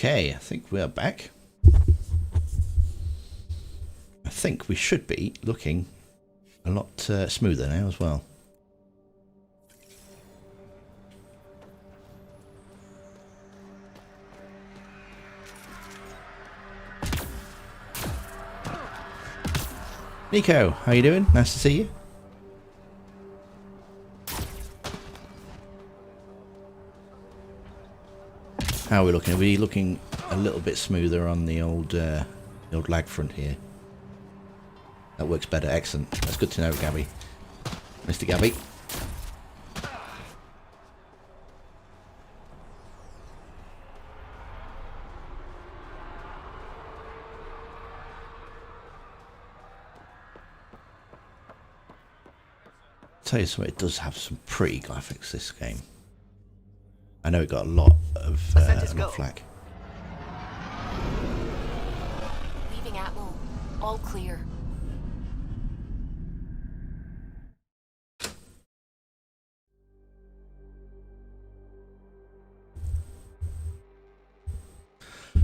Okay, I think we are back. I think we should be looking a lot smoother now as well. Nico, how you doing? Nice to see you. How are we looking? Are we looking a little bit smoother on the old lag front here? That works better. Excellent. That's good to know, Gabby. Mr. Gabby. Tell you something, it does have some pretty graphics, this game. I know it got a lot of flack. Leaving Atmo. All clear.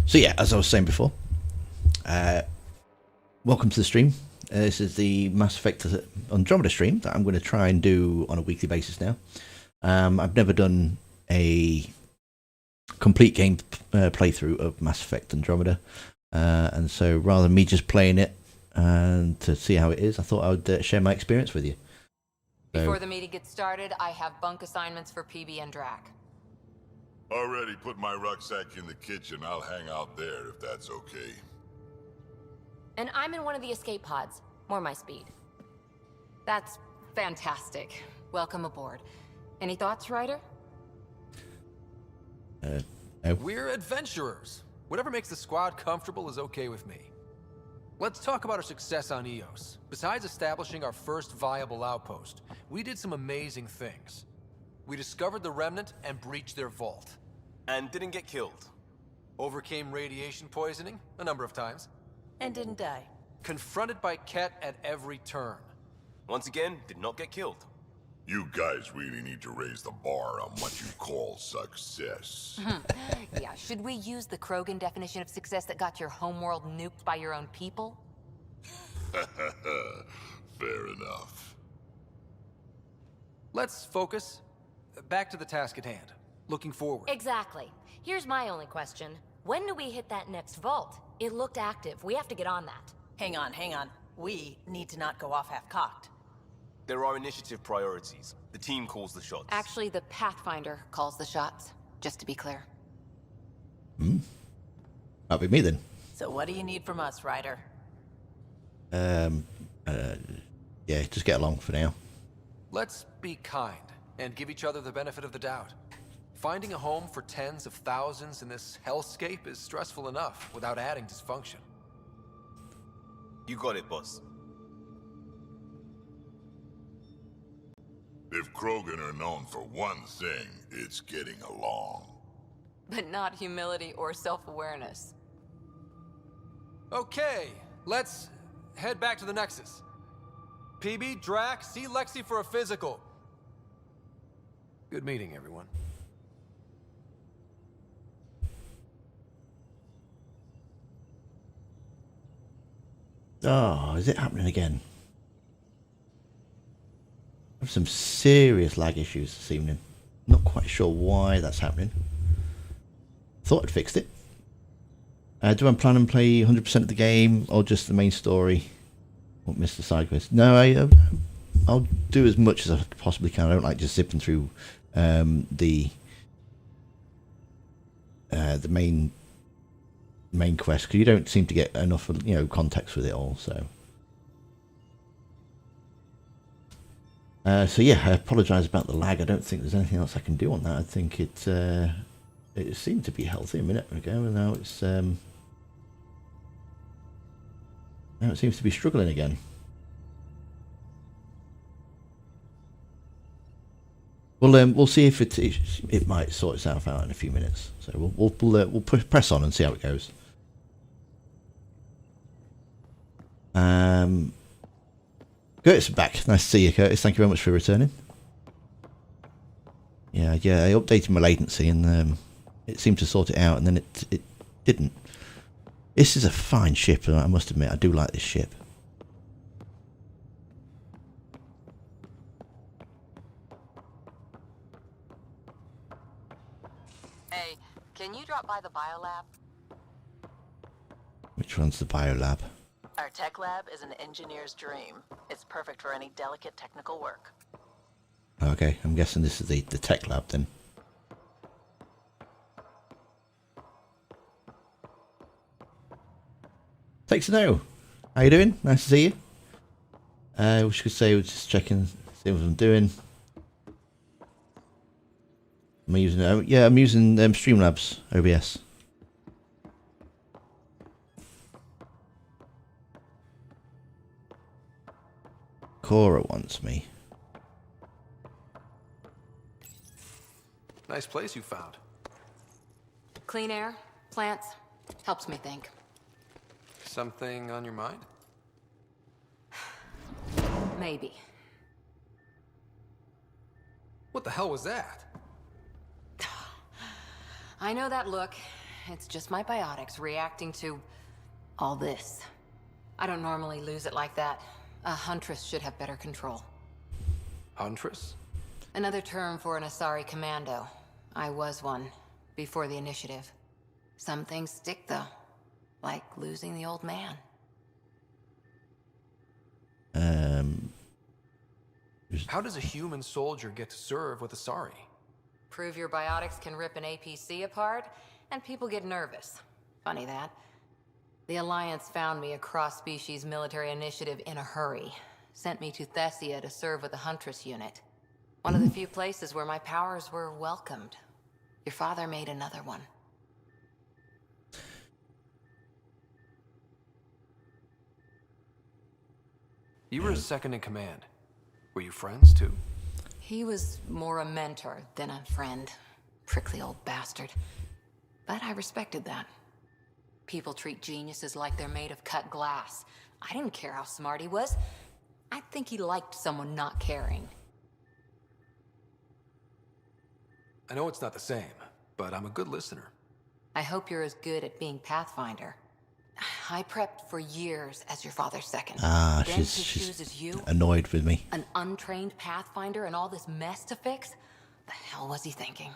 So yeah, as I was saying before, welcome to the stream. This is the Mass Effect Andromeda stream that I'm going to try and do on a weekly basis now. I've never done a complete game playthrough of Mass Effect Andromeda, and so rather than me just playing it and to see how it is, I thought I would share my experience with you. Before the meeting gets started, I have bunk assignments for PB and Drac. Already put my rucksack in the kitchen. I'll hang out there if that's okay. And I'm in one of the escape pods. More my speed. That's fantastic. Welcome aboard. Any thoughts, Ryder? No. We're adventurers. Whatever makes the squad comfortable is okay with me. Let's talk about our success on Eos. Besides establishing our first viable outpost, we did some amazing things. We discovered the Remnant and breached their vault. And didn't get killed. Overcame radiation poisoning a number of times. And didn't die. Confronted by Ket at every turn. Once again, did not get killed. You guys really need to raise the bar on what you call success. Yeah, should we use the Krogan definition of success that got your homeworld nuked by your own people? Fair enough. Let's focus. Back to the task at hand. Looking forward. Exactly. Here's my only question. When do we hit that next vault? It looked active. We have to get on that. Hang on. We need to not go off half-cocked. There are initiative priorities. The team calls the shots. Actually, the Pathfinder calls the shots, just to be clear. That'll be me then. So what do you need from us, Ryder? Yeah, just get along for now. Let's be kind and give each other the benefit of the doubt. Finding a home for tens of thousands in this hellscape is stressful enough without adding dysfunction. You got it, boss. If Krogan are known for one thing, it's getting along. But not humility or self-awareness. Okay, let's head back to the Nexus. PB, Drac, see Lexi for a physical. Good meeting, everyone. Oh, is it happening again? I have some serious lag issues this evening. Not quite sure why that's happening. Thought I'd fixed it. Do I plan and play 100% of the game or just the main story? Won't miss the side quest. No, I'll do as much as I possibly can. I don't like just zipping through the main quest because you don't seem to get enough, context with it all. So yeah, I apologise about the lag. I don't think there's anything else I can do on that. I think it seemed to be healthy a minute ago, and now it seems to be struggling again. Well, we'll see if it might sort itself out in a few minutes. So we'll press on and see how it goes. Curtis back. Nice to see you, Curtis. Thank you very much for returning. Yeah. I updated my latency and it seemed to sort it out, and then it didn't. This is a fine ship, and I must admit, I do like this ship. Hey, can you drop by the biolab? Which one's the biolab? Our tech lab is an engineer's dream. It's perfect for any delicate technical work. Okay, I'm guessing this is the tech lab then. Thanks to know. How you doing? Nice to see you. We should say we're just checking, see what I'm doing. Am I using? Yeah, I'm using Streamlabs OBS. Cora wants me. Nice place you found. Clean air, plants, helps me think. Something on your mind? Maybe. What the hell was that? I know that look. It's just my biotics reacting to all this. I don't normally lose it like that. A huntress should have better control. Huntress? Another term for an Asari commando. I was one, before the initiative. Some things stick, though. Like losing the old man. How does a human soldier get to serve with Asari? Prove your biotics can rip an APC apart, and people get nervous. Funny that. The Alliance found me a cross-species military initiative in a hurry. Sent me to Thessia to serve with the Huntress unit. One of the few places where my powers were welcomed. Your father made another one. You were a second in command. Were you friends, too? He was more a mentor than a friend. Prickly old bastard. But I respected that. People treat geniuses like they're made of cut glass. I didn't care how smart he was. I think he liked someone not caring. I know it's not the same, but I'm a good listener. I hope you're as good at being Pathfinder. I prepped for years as your father's second. Ah, Then to she's choose as you, annoyed with me. an untrained Pathfinder and all this mess to fix? The hell was he thinking?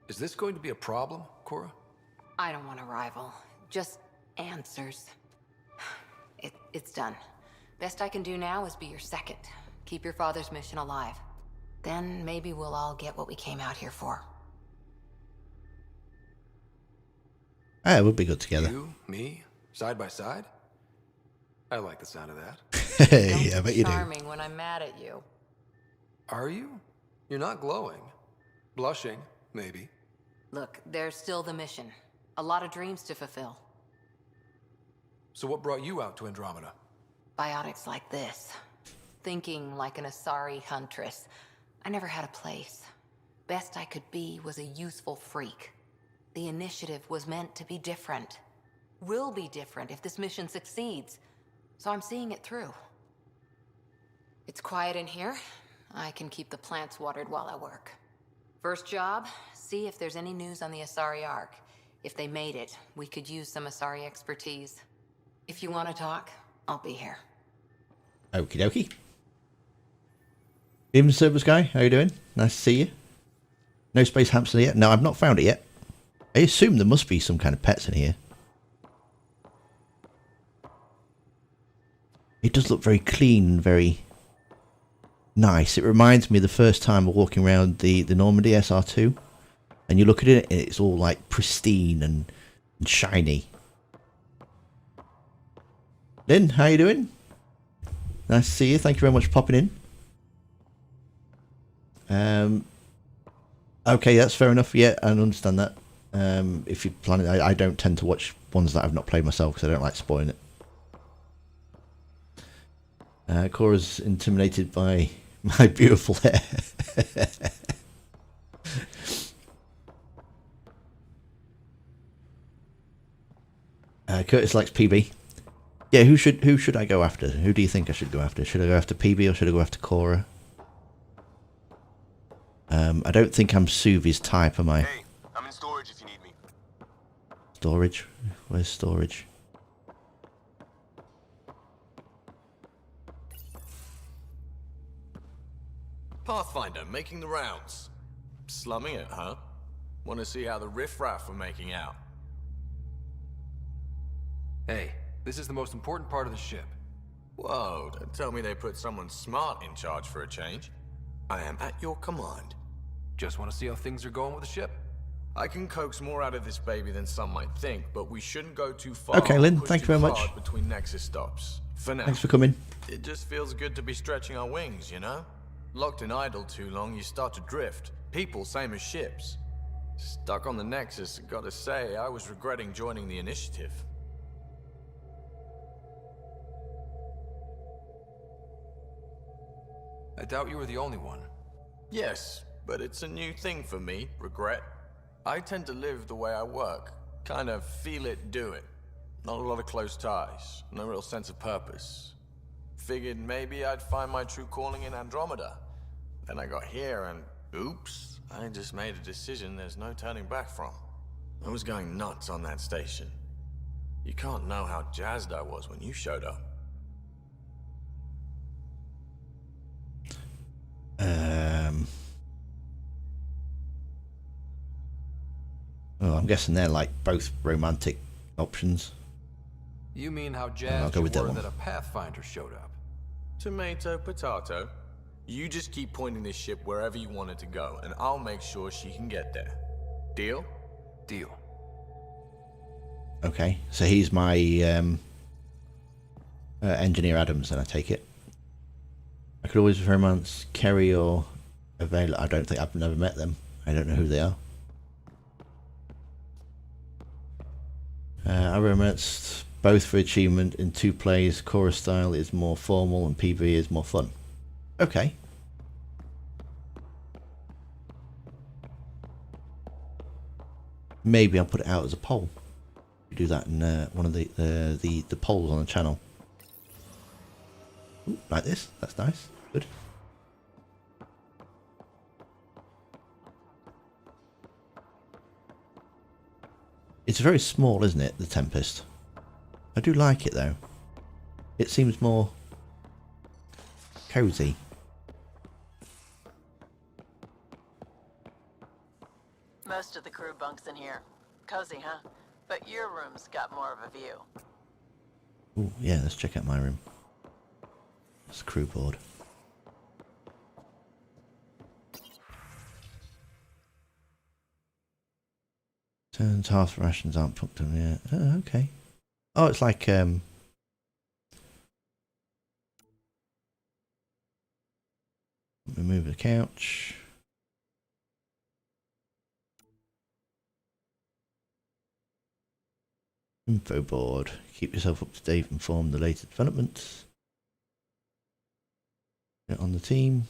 Is this going to be a problem, Cora? I don't want a rival. Just answers. It's done. Best I can do now is be your second. Keep your father's mission alive. Then maybe we'll all get what we came out here for. Ah, it would be good together. You, me, side by side? I like the sound of that. Hey, I bet you do. Charming when I'm mad at you. Are you? You're not glowing. Blushing, maybe. Look, there's still the mission. A lot of dreams to fulfill. So what brought you out to Andromeda? Biotics like this. Thinking like an Asari huntress. I never had a place. Best I could be was a useful freak. The initiative was meant to be different. Will be different if this mission succeeds. So I'm seeing it through. It's quiet in here. I can keep the plants watered while I work. First job, see if there's any news on the Asari Ark. If they made it, we could use some Asari expertise. If you want to talk, I'll be here. Okie dokie. Evening, Service Guy. How you doing? Nice to see you. No space hamster yet? No, I've not found it yet. I assume there must be some kind of pets in here. It does look very clean, very nice. It reminds me of the first time of walking around the Normandy SR2. And you look at it and it's all like pristine and shiny. Lynn, how you doing? Nice to see you. Thank you very much for popping in. Okay, that's fair enough. Yeah, I understand that. If you're planning, I don't tend to watch ones that I've not played myself because I don't like spoiling it. Cora's intimidated by my beautiful hair. Curtis likes PB. Yeah, who should I go after? Who do you think I should go after? Should I go after PB or should I go after Cora? I don't think I'm Suvi's type, am I? Hey, I'm in storage if you need me. Storage. Where's storage? Pathfinder, making the rounds. Slumming it, huh? Want to see how the riffraff are making out? Hey, this is the most important part of the ship. Whoa, don't tell me they put someone smart in charge for a change. I am at your command. Just want to see how things are going with the ship. I can coax more out of this baby than some might think, but we shouldn't go too far. Okay, Lynn, push thank you too very much. hard between Nexus stops. For now. Thanks for coming. It just feels good to be stretching our wings, you know? Locked in idle too long, you start to drift. People, same as ships. Stuck on the Nexus, gotta say, I was regretting joining the Initiative. I doubt you were the only one. Yes, but it's a new thing for me, regret. I tend to live the way I work. Kind of feel it, do it. Not a lot of close ties, no real sense of purpose. Figured maybe I'd find my true calling in Andromeda. Then I got here and, oops, I just made a decision there's no turning back from. I was going nuts on that station. You can't know how jazzed I was when you showed up. Oh, I'm guessing they're like both romantic options. You mean how I'll jazzed go you with that were one. that a Pathfinder showed up? Tomato, potato. You just keep pointing this ship wherever you want it to go, and I'll make sure she can get there. Deal? Deal. Okay, so he's my Engineer Adams, then I take it. I could always romance Kerry or Avail. I don't think I've never met them. I don't know who they are. I romanced both for achievement in 2 plays. Chorus style is more formal and PvE is more fun. Okay. Maybe I'll put it out as a poll. We do that in one of the polls on the channel. Ooh, like this. That's nice. Good. It's very small, isn't it, the Tempest? I do like it though. It seems more cozy. Most of the crew bunks in here. Cozy, huh? But your room's got more of a view. Ooh, yeah, let's check out my room. That's the crew board. Turns half rations aren't plugged in yet. Oh, okay. Oh, it's like remove the couch. Info board. Keep yourself up to date and inform the latest developments. Get on the team.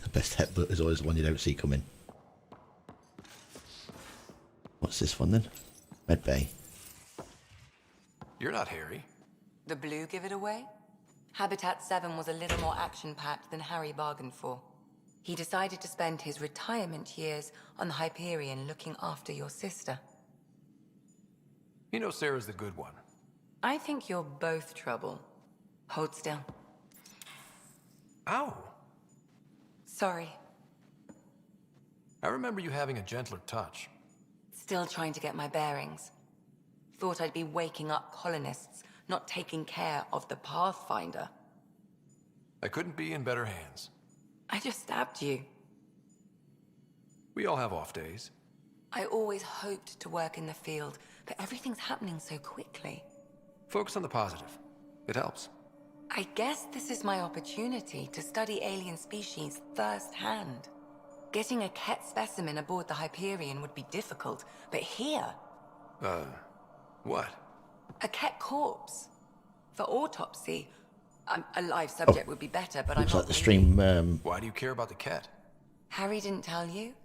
The best headbutt is always the one you don't see coming. What's this one then? Med Bay. You're not Harry. The blue give it away? Habitat 7 was a little more action-packed than Harry bargained for. He decided to spend his retirement years on the Hyperion looking after your sister. You know Sarah's the good one. I think you're both trouble. Hold still. Ow! Sorry. I remember you having a gentler touch. Still trying to get my bearings. Thought I'd be waking up colonists, not taking care of the Pathfinder. I couldn't be in better hands. I just stabbed you. We all have off days. I always hoped to work in the field, but everything's happening so quickly. Focus on the positive. It helps. I guess this is my opportunity to study alien species firsthand. Getting a Ket specimen aboard the Hyperion would be difficult, but here, What? a Ket corpse. For autopsy, a live subject would be better, but I'm Looks not like the greedy. stream. Why do you care about the cat? Harry didn't tell you?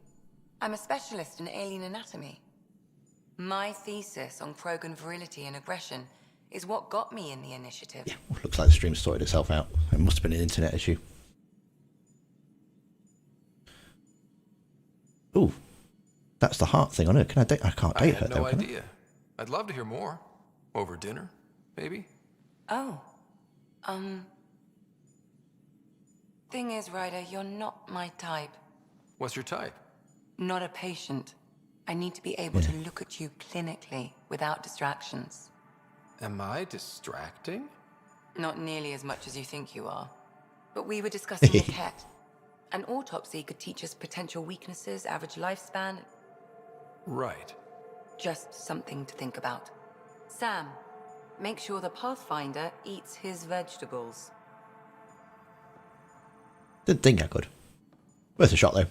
I'm a specialist in alien anatomy. My thesis on Krogan virility and aggression is what got me in the initiative. Yeah, looks like the stream sorted itself out. It must have been an internet issue. Ooh, that's the heart thing on it. Can I date? I can't I date her had though. no Can I? idea. I'd love to hear more. Over dinner, maybe? Oh. Thing is, Ryder, you're not my type. What's your type? Not a patient. I need to be able to look at you clinically without distractions. Am I distracting? Not nearly as much as you think you are. But we were discussing the pet. An autopsy could teach us potential weaknesses, average lifespan. Right. Just something to think about. Sam, make sure the Pathfinder eats his vegetables. Didn't think I could. Worth a shot though.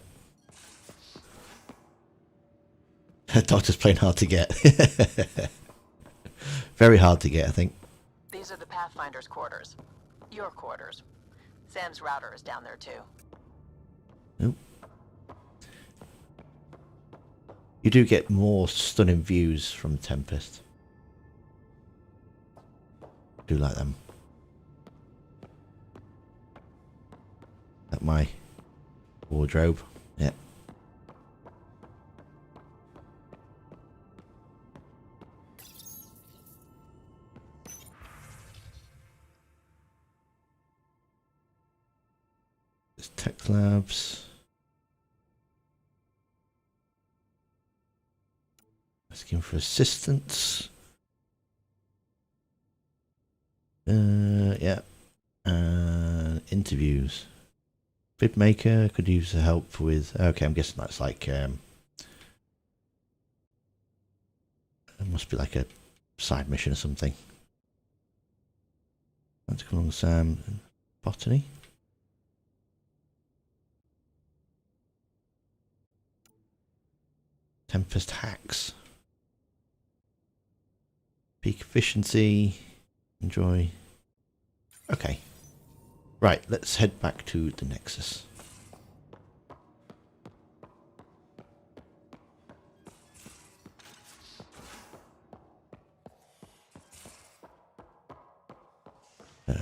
Doctor's playing hard to get. Very hard to get, I think. These are the Pathfinder's quarters. Your quarters. Sam's router is down there too. Nope. You do get more stunning views from Tempest. Do like them. At my wardrobe. Yeah. There's Tech Labs. Asking for assistance. Yeah. Interviews. Vidmaker could use the help with. Okay, I'm guessing that's like. It must be like a side mission or something. Want to come along, Sam. Botany. Tempest hacks. Peak efficiency. Enjoy. Okay. Right, let's head back to the Nexus.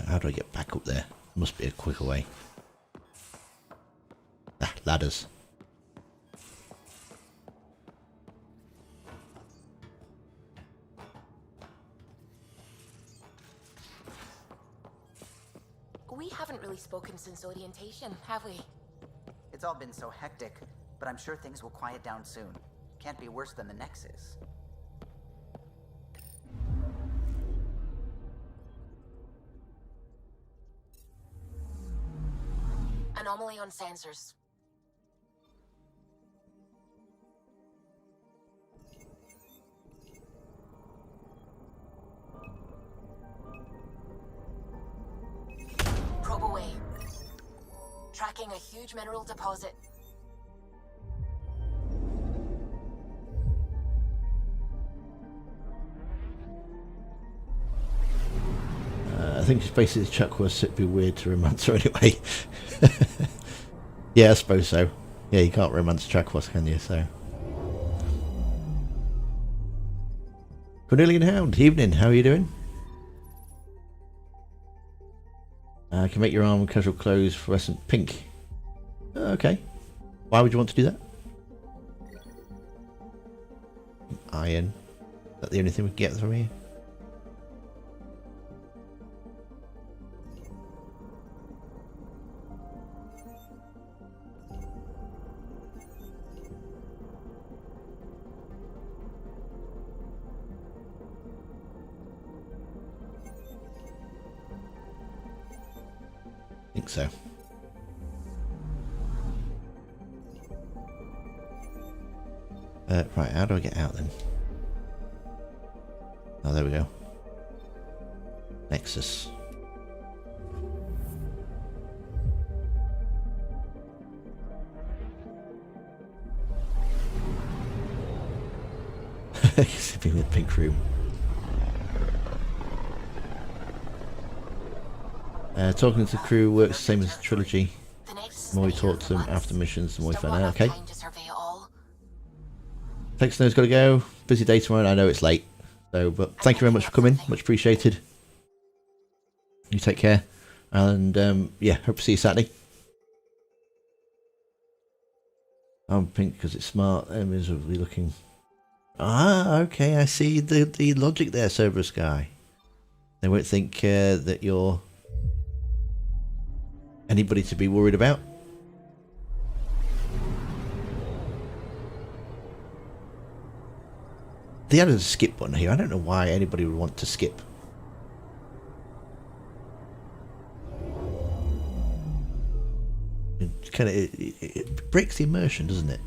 How do I get back up there? Must be a quicker way. Ah, ladders. We haven't really spoken since orientation, have we? It's all been so hectic, but I'm sure things will quiet down soon. Can't be worse than the Nexus. Anomaly on sensors. Probe away. Tracking a huge mineral deposit. I think it's basically Chuck was it'd be weird to romance her anyway. Yeah, I suppose so. Yeah, you can't romance Chuckwas, can you? So. Cornelian Hound, evening. How are you doing? I can make your arm casual clothes fluorescent pink. Okay. Why would you want to do that? Iron. Is that the only thing we can get from here? I think so. Right, how do I get out then? Oh, there we go. Nexus. Sipping with pink room. Talking to the crew works the same as the trilogy. The more we talk to them after missions, the more we find out. Okay. Flexno's got to go. Busy day tomorrow, and I know it's late. So, but thank you very much for coming. Much appreciated. You take care. And, yeah, hope to see you Saturday. I'm pink because it's smart. Miserably looking. Ah, okay, I see the logic there, Cerberus guy. They won't think that you're anybody to be worried about. They added a skip button here. I don't know why anybody would want to skip. It kind of it breaks the immersion, doesn't it?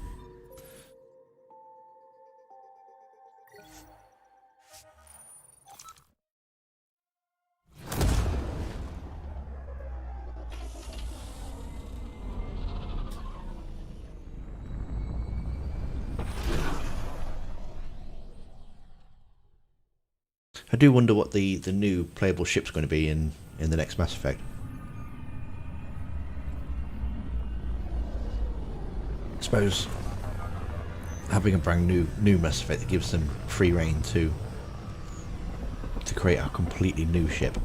I do wonder what the new playable ship's going to be in the next Mass Effect. I suppose having a brand new Mass Effect that gives them free reign to create a completely new ship.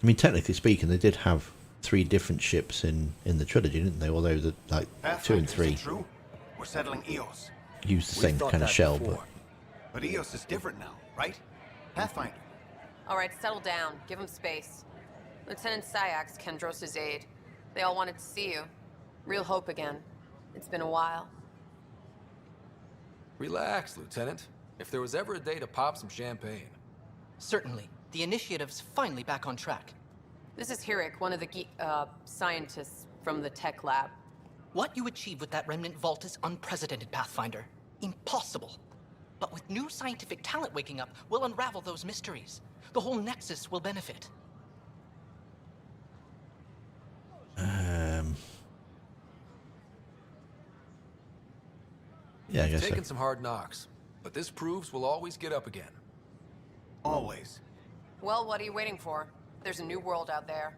I mean, technically speaking, they did have 3 different ships in the trilogy, didn't they? Although the 2 and 3 True. We're settling Eos. used the same kind of shell, But Eos is different now, right? Pathfinder. All right, settle down. Give him space. Lieutenant Syax, Kendros' aide. They all wanted to see you. Real hope again. It's been a while. Relax, Lieutenant. If there was ever a day to pop some champagne. Certainly. The initiative's finally back on track. This is Hirik, one of the scientists from the tech lab. What you achieve with that remnant vault is unprecedented, Pathfinder. Impossible. But with new scientific talent waking up, we'll unravel those mysteries. The whole Nexus will benefit. Yeah, I guess Taken so. some hard knocks, but this proves we'll always get up again. Always. Well, what are you waiting for? There's a new world out there.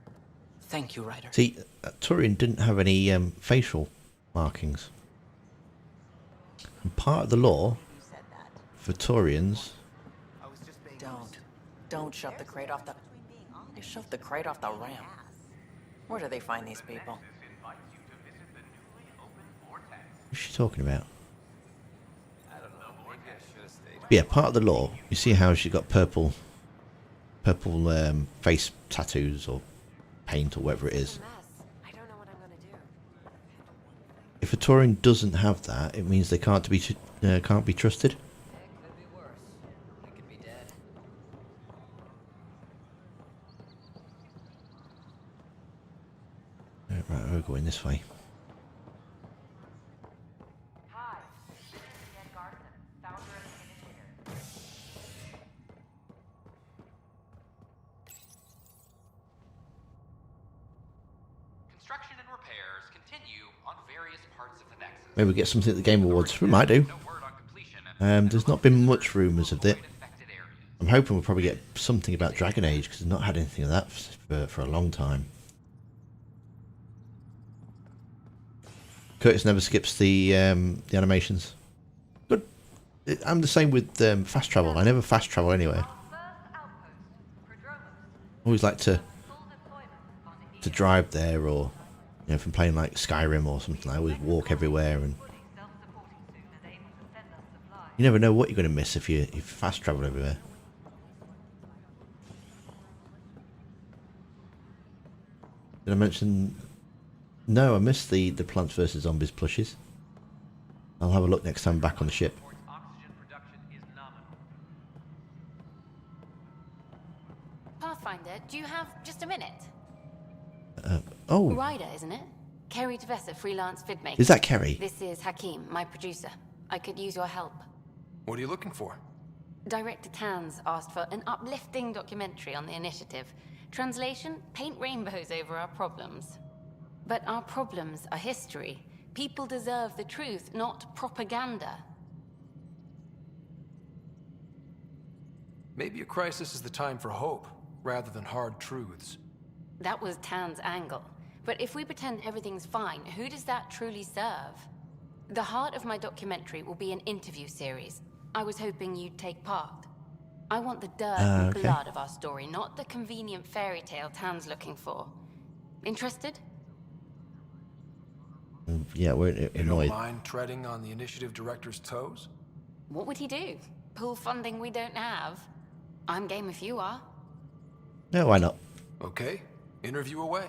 Thank you, Ryder. See, Turian didn't have any facial markings. And part of the law for Turians. Don't shove the crate off the... They shoved the crate off the ramp. Where do they find these people? What's she talking about? Yeah, part of the law. You see how she got purple face tattoos or paint or whatever it is. I don't know what I'm gonna do. If a Turian doesn't have that, it means they can't be trusted. It could be worse. I could be dead. Right, we're going this way. Hi, this is Ian Garson, founder of the Initiative. Construction and repairs continue on various parts of the Nexus. Maybe we get something at the Game Awards. We might do. There's not been much rumours of it. I'm hoping we'll probably get something about Dragon Age because we've not had anything of that for a long time. Curtis never skips the animations. Good. I'm the same with fast travel. I never fast travel anywhere. Always like to drive there, or if I'm playing like Skyrim or something, I always walk everywhere, and you never know what you're going to miss if you fast travel everywhere. Did I mention? No, I missed the Plants vs Zombies plushies. I'll have a look next time I'm back on the ship. Pathfinder, do you have just a minute? Oh. Ryder, isn't it? Kerry Tavessa, freelance vidmaker. Is that Kerry? This is Hakim, my producer. I could use your help. What are you looking for? Director Tans asked for an uplifting documentary on the initiative. Translation, paint rainbows over our problems. But our problems are history. People deserve the truth, not propaganda. Maybe a crisis is the time for hope, rather than hard truths. That was Tan's angle. But if we pretend everything's fine, who does that truly serve? The heart of my documentary will be an interview series. I was hoping you'd take part. I want the dirt and blood of our story, not the convenient fairy tale Tan's looking for. Interested? Yeah, we're You annoyed. don't mind treading on the initiative director's toes? What would he do? Pool funding we don't have? I'm game if you are. No, why not? Okay, interview away.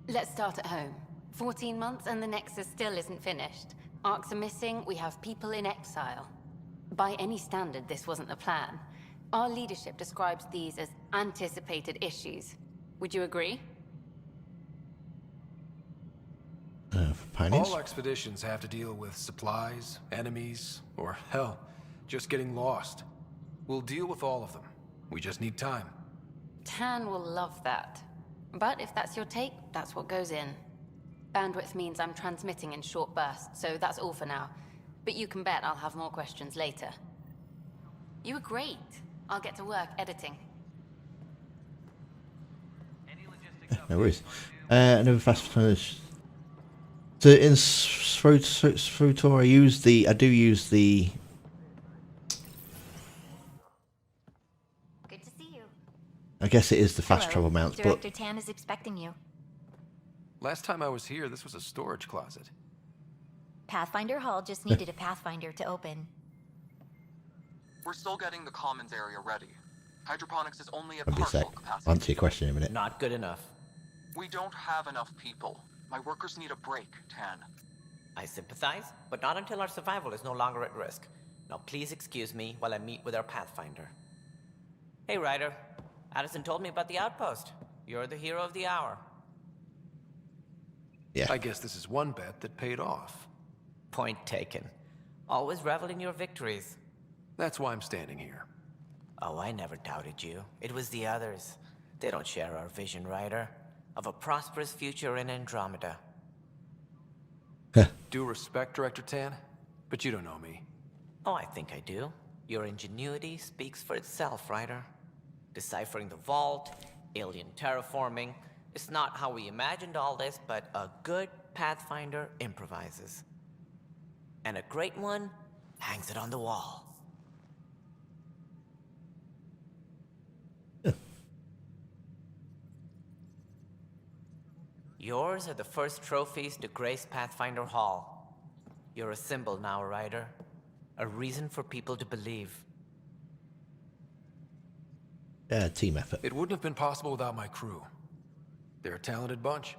Let's start at home. 14 months and the Nexus still isn't finished. Arcs are missing, we have people in exile. By any standard, this wasn't the plan. Our leadership describes these as anticipated issues. Would you agree? For pioneers? All expeditions have to deal with supplies, enemies, or hell, just getting lost. We'll deal with all of them. We just need time. Tan will love that. But if that's your take, that's what goes in. Bandwidth means I'm transmitting in short bursts, so that's all for now. But you can bet I'll have more questions later. You were great. I'll get to work editing. No worries. Another fast finish. So in Srotor, I do use the. Good to see you. I guess it is the fast Hello. travel mounts, Director but Tan is expecting you. Last time I was here, this was a storage closet. Pathfinder Hall just needed a Pathfinder to open. We're still getting the commons area ready. Hydroponics is only at I'll be partial sec. capacity. I'll answer your question in a minute. Not good enough. We don't have enough people. My workers need a break, Tan. I sympathize, but not until our survival is no longer at risk. Now please excuse me while I meet with our Pathfinder. Hey, Ryder. Addison told me about the outpost. You're the hero of the hour. Yeah. I guess this is one bet that paid off. Point taken. Always revel in your victories. That's why I'm standing here. Oh, I never doubted you. It was the others. They don't share our vision, Ryder, of a prosperous future in Andromeda. Due respect, Director Tan, but you don't know me. Oh, I think I do. Your ingenuity speaks for itself, Ryder. Deciphering the vault, alien terraforming. It's not how we imagined all this, but a good Pathfinder improvises. And a great one hangs it on the wall. Yours are the first trophies to grace Pathfinder Hall. You're a symbol now, Ryder. A reason for people to believe. Team effort. It wouldn't have been possible without my crew. They're a talented bunch.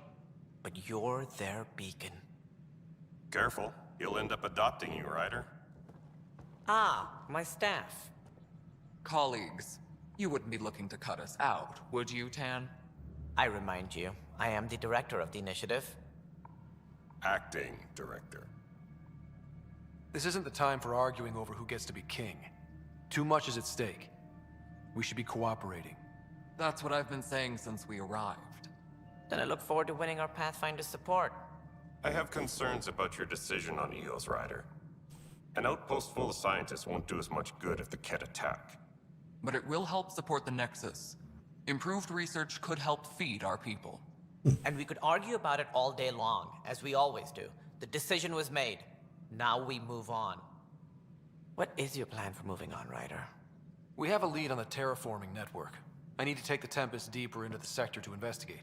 But you're their beacon. Careful. He'll end up adopting you, Ryder. Ah, my staff. Colleagues, you wouldn't be looking to cut us out, would you, Tan? I remind you, I am the director of the initiative. Acting director. This isn't the time for arguing over who gets to be king. Too much is at stake. We should be cooperating. That's what I've been saying since we arrived. Then I look forward to winning our Pathfinder's support. I have concerns about your decision on Eos, Ryder. An outpost full of scientists won't do as much good if the Ket attack. But it will help support the Nexus. Improved research could help feed our people. And we could argue about it all day long, as we always do. The decision was made. Now we move on. What is your plan for moving on, Ryder? We have a lead on the terraforming network. I need to take the Tempest deeper into the sector to investigate.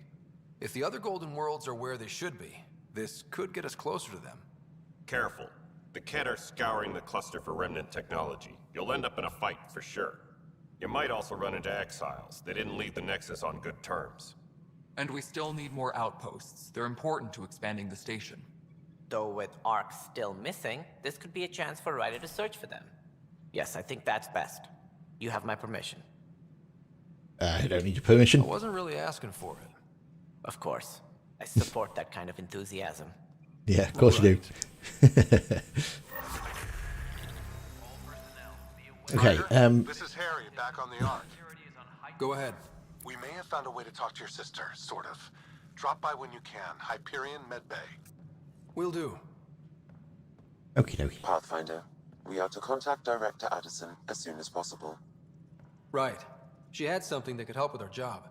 If the other Golden Worlds are where they should be, this could get us closer to them. Careful. The Ket are scouring the cluster for remnant technology. You'll end up in a fight, for sure. You might also run into exiles. They didn't leave the Nexus on good terms. And we still need more outposts. They're important to expanding the station. Though with Ark still missing, this could be a chance for Ryder to search for them. Yes, I think that's best. You have my permission. I don't need your permission. I wasn't really asking for it. Of course. I support that kind of enthusiasm. Yeah, of course you do. Okay, This is Harry, back on the Ark. Go ahead. We may have found a way to talk to your sister, sort of. Drop by when you can. Hyperion Medbay. Will do. Okie dokie. Pathfinder, we are to contact Director Addison as soon as possible. Right. She had something that could help with her job.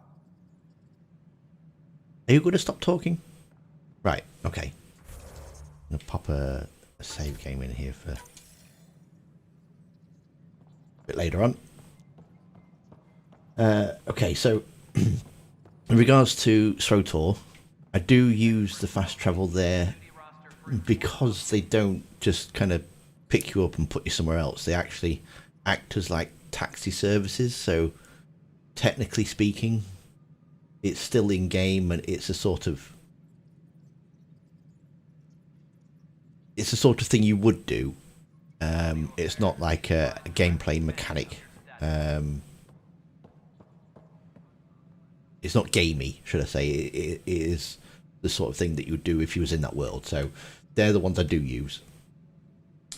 Are you going to stop talking? Right, okay. I'm going to pop a save game in here for a bit later on. Okay, so in regards to Srotor, I do use the fast travel there because they don't just kind of pick you up and put you somewhere else. They actually act as like taxi services. So technically speaking, it's still in game, and it's a sort of thing you would do. It's not like a gameplay mechanic. It's not gamey, should I say. It is the sort of thing that you would do if you was in that world. So they're the ones I do use.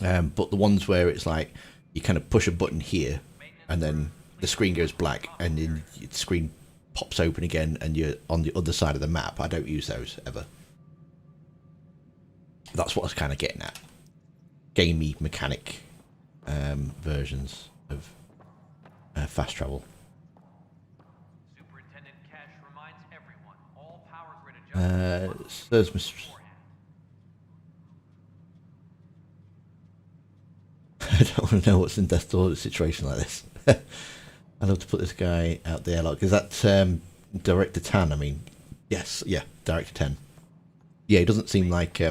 But the ones where it's like you kind of push a button here and then the screen goes black and then the screen pops open again and you're on the other side of the map, I don't use those ever. That's what I was kind of getting at. Gamey mechanic versions of fast travel. There's Mr. I don't want to know what's in death door in a situation like this. I'd love to put this guy out there. Like, is that Director Tan? I mean, yes, yeah, Director Tan. Yeah, he doesn't seem like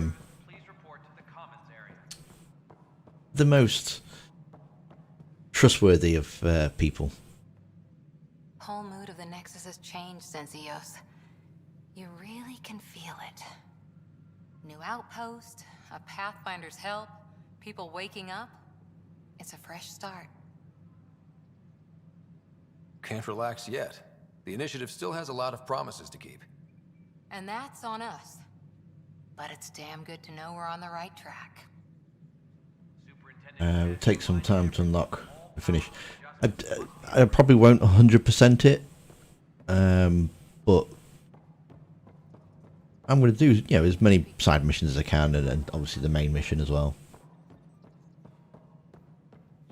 the most trustworthy of people. Whole mood of the Nexus has changed since Eos. You really can feel it. New outpost, a Pathfinder's help, people waking up. It's a fresh start. Can't relax yet. The initiative still has a lot of promises to keep. And that's on us. But it's damn good to know we're on the right track. It'll take some time to unlock the finish. I probably won't 100% it, but I'm going to do, you know, as many side missions as I can, and obviously the main mission as well.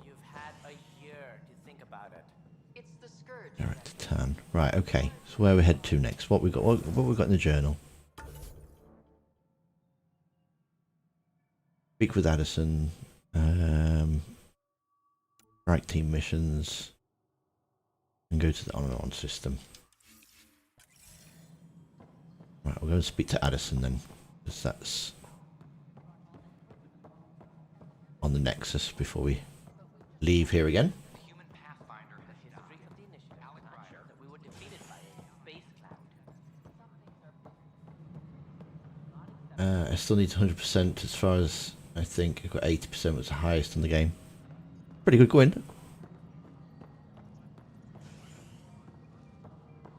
You've had a year to think about it. It's the scourge. Director Tan. Right, okay. So where we head to next? What we got? What we got in the journal? Speak with Addison. Right team missions. And go to the on and on system. Right, we'll go and speak to Addison then, because that's on the Nexus before we leave here again. I still need 100% as far as I think. I've got 80% was the highest in the game. Pretty good going.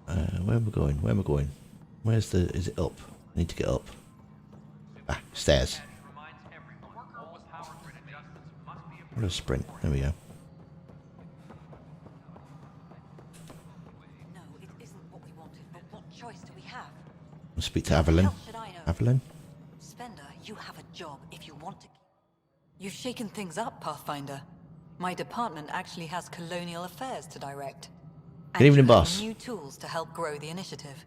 Where am I going? Where am I going? Where's the... is it up? I need to get up. Ah, stairs. What a sprint. There we go. No, it isn't what we wanted, but what choice do we have? I'll speak to Evelyn. Evelyn? Spender, you have a job if you want to. You've shaken things up, Pathfinder. My department actually has colonial affairs to direct. Good evening, boss. New tools to help grow the initiative.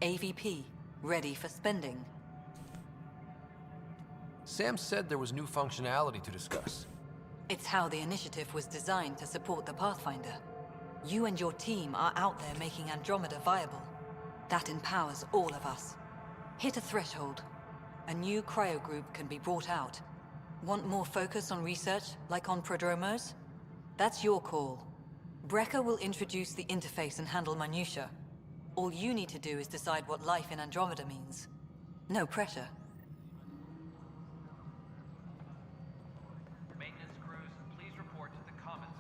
AVP, ready for spending. Sam said there was new functionality to discuss. It's how the initiative was designed to support the Pathfinder. You and your team are out there making Andromeda viable. That empowers all of us. Hit a threshold. A new cryo group can be brought out. Want more focus on research, like on prodromos? That's your call. Brecker will introduce the interface and handle minutiae. All you need to do is decide what life in Andromeda means. No pressure.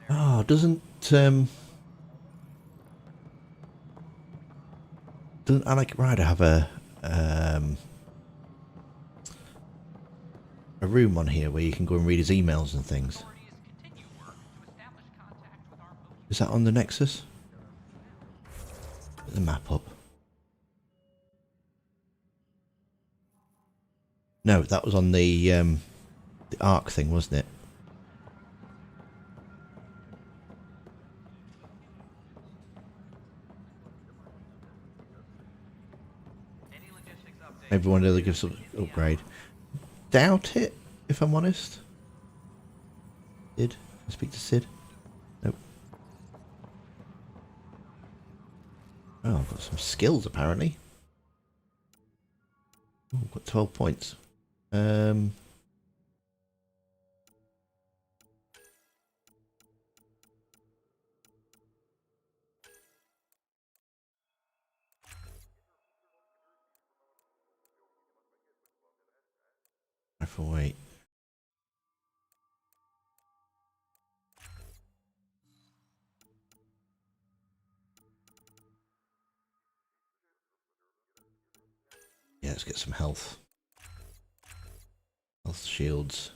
Oh, doesn't Alec Ryder have a room on here where you can go and read his emails and things? Is that on the Nexus? Put the map up. No, that was on the Ark thing, wasn't it? Everyone really gives an upgrade. Doubt it, if I'm honest. Sid? I speak to Sid? Nope. Oh, I've got some skills apparently. Ooh, got 12 points. Wait. Yeah, let's get some health. Health shields.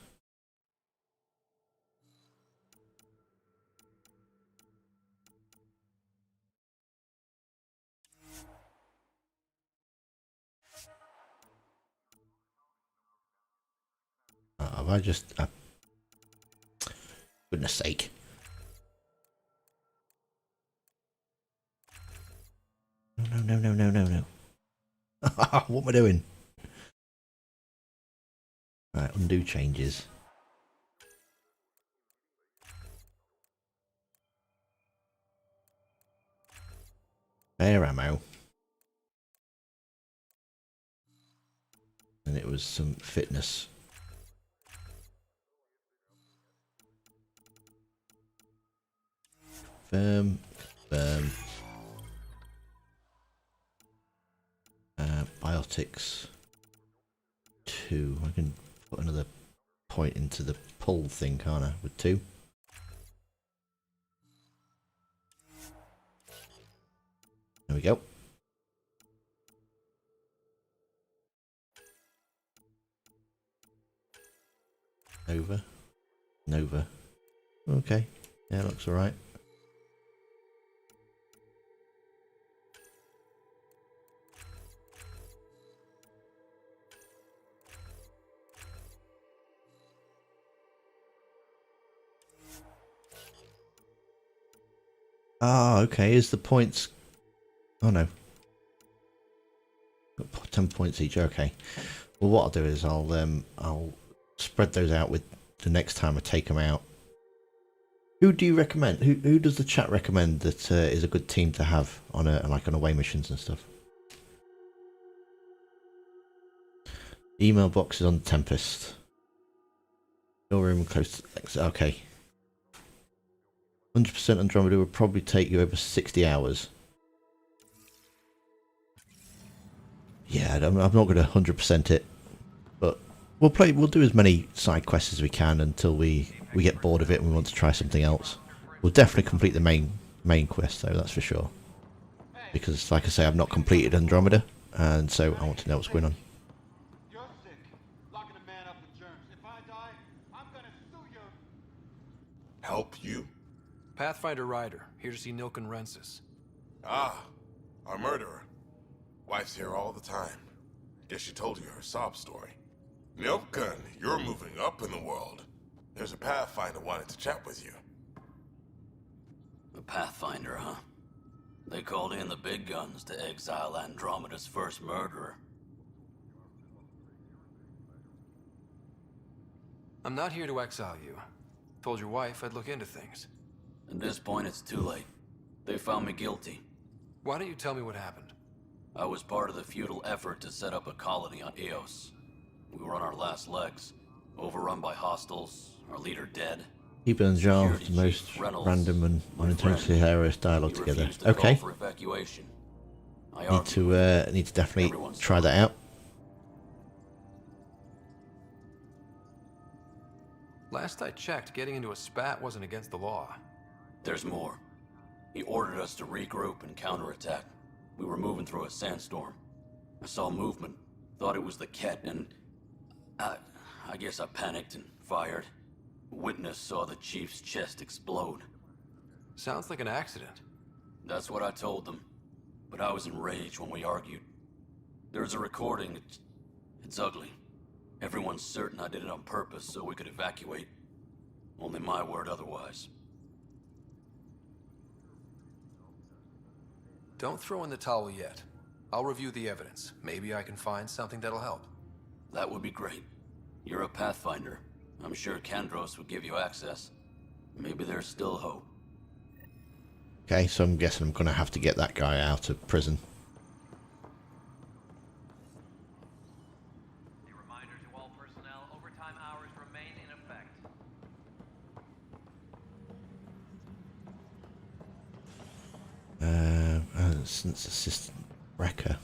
Have I just... goodness sake. No. What am I doing? Right, undo changes. Air ammo. And it was some fitness. Confirm. Biotics 2. I can put another point into the pull thing, can't I? With 2. There we go. Nova. Okay. Yeah, looks alright. Ah, okay. Is the points... Oh no. Got 10 points each. Okay. Well, what I'll do is I'll spread those out with the next time I take them out. Who do you recommend? Who does the chat recommend that is a good team to have on on away missions and stuff? Email box is on Tempest. Your room close to... Okay. 100% Andromeda would probably take you over 60 hours. Yeah, I'm not going to 100% it, but we'll do as many side quests as we can until we get bored of it and we want to try something else. We'll definitely complete the main quest though, that's for sure. Because like I say, I've not completed Andromeda, and so I want to know what's going on. Help you? Pathfinder Ryder, here to see Nilken Rensis. Ah, our murderer. Wife's here all the time. Guess she told you her sob story. Nilken, you're moving up in the world. There's a Pathfinder wanted to chat with you. A Pathfinder, huh? They called in the big guns to exile Andromeda's first murderer. I'm not here to exile you. Told your wife I'd look into things. At this point, it's too late. They found me guilty. Why don't you tell me what happened? I was part of the futile effort to set up a colony on Eos. We were on our last legs, overrun by hostiles, our leader dead. Keep and Jar the most random and unintentionally hilarious dialogue together. Okay. Need to definitely try that out. Last I checked, getting into a spat wasn't against the law. There's more. He ordered us to regroup and counterattack. We were moving through a sandstorm. I saw movement, thought it was the Ket, and I guess I panicked and fired. Witness saw the chief's chest explode. Sounds like an accident. That's what I told them. But I was enraged when we argued. There's a recording. It's ugly. Everyone's certain I did it on purpose so we could evacuate. Only my word otherwise. Don't throw in the towel yet. I'll review the evidence. Maybe I can find something that'll help. That would be great. You're a Pathfinder. I'm sure Kandros would give you access. Maybe there's still hope. Okay, so I'm guessing I'm going to have to get that guy out of prison. Reconnaissance Assistant Wrecker.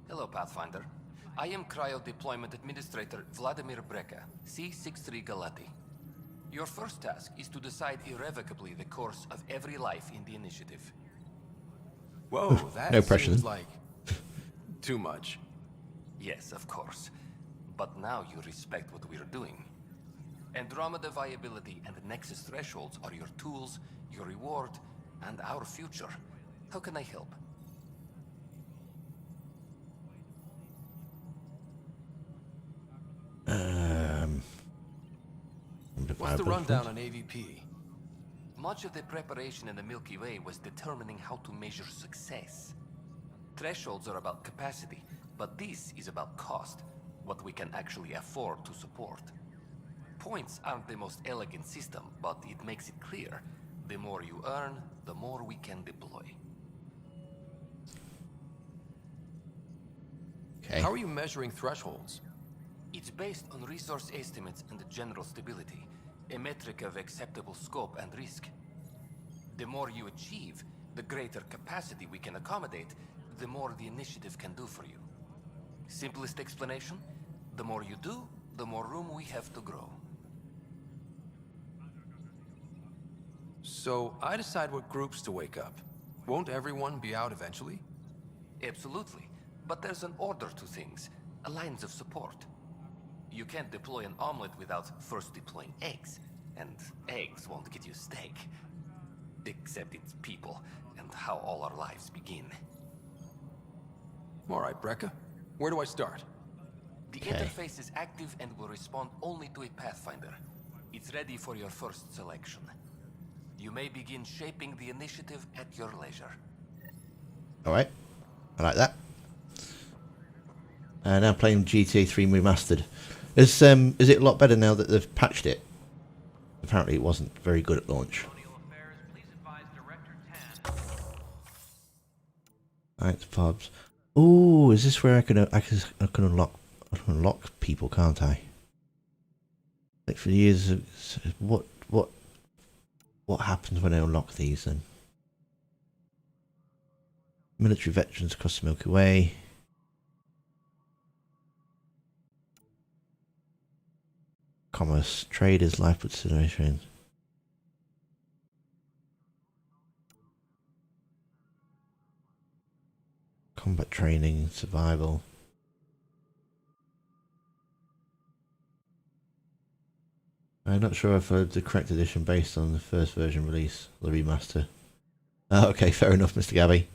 Hello, Pathfinder. I am Cryo Deployment Administrator Vladimir Breka, C-63 Galati. Your first task is to decide irrevocably the course of every life in the initiative. Whoa, that No pressure seems then. like too much. Yes, of course. But now you respect what we're doing. Andromeda viability and Nexus thresholds are your tools, your reward, and our future. How can I help? What's the rundown on AVP? Much of the preparation in the Milky Way was determining how to measure success. Thresholds are about capacity, but this is about cost, what we can actually afford to support. Points aren't the most elegant system, but it makes it clear. The more you earn, the more we can deploy. Okay. How are you measuring thresholds? It's based on resource estimates and general stability, a metric of acceptable scope and risk. The more you achieve, the greater capacity we can accommodate, the more the initiative can do for you. Simplest explanation, the more you do, the more room we have to grow. So I decide what groups to wake up. Won't everyone be out eventually? Absolutely, but there's an order to things, a lines of support. You can't deploy an omelet without first deploying eggs, and eggs won't get you steak. Except it's people, and how all our lives begin. All right, Breka. Where do I start? The interface is active and will respond only to a Pathfinder. It's ready for your first selection. You may begin shaping the initiative at your leisure. Alright, I like that. Now playing GTA 3 Remastered. Is it a lot better now that they've patched it? Apparently it wasn't very good at launch. Thanks, Pubs. Oh, is this where I can unlock people, can't I? Like for years, what happens when I unlock these then? Military veterans across the Milky Way. Commerce, traders, life consideration. Combat training, survival. I'm not sure if I have the correct edition based on the first version release, the remaster. Oh, okay, fair enough, Mr. Gabby.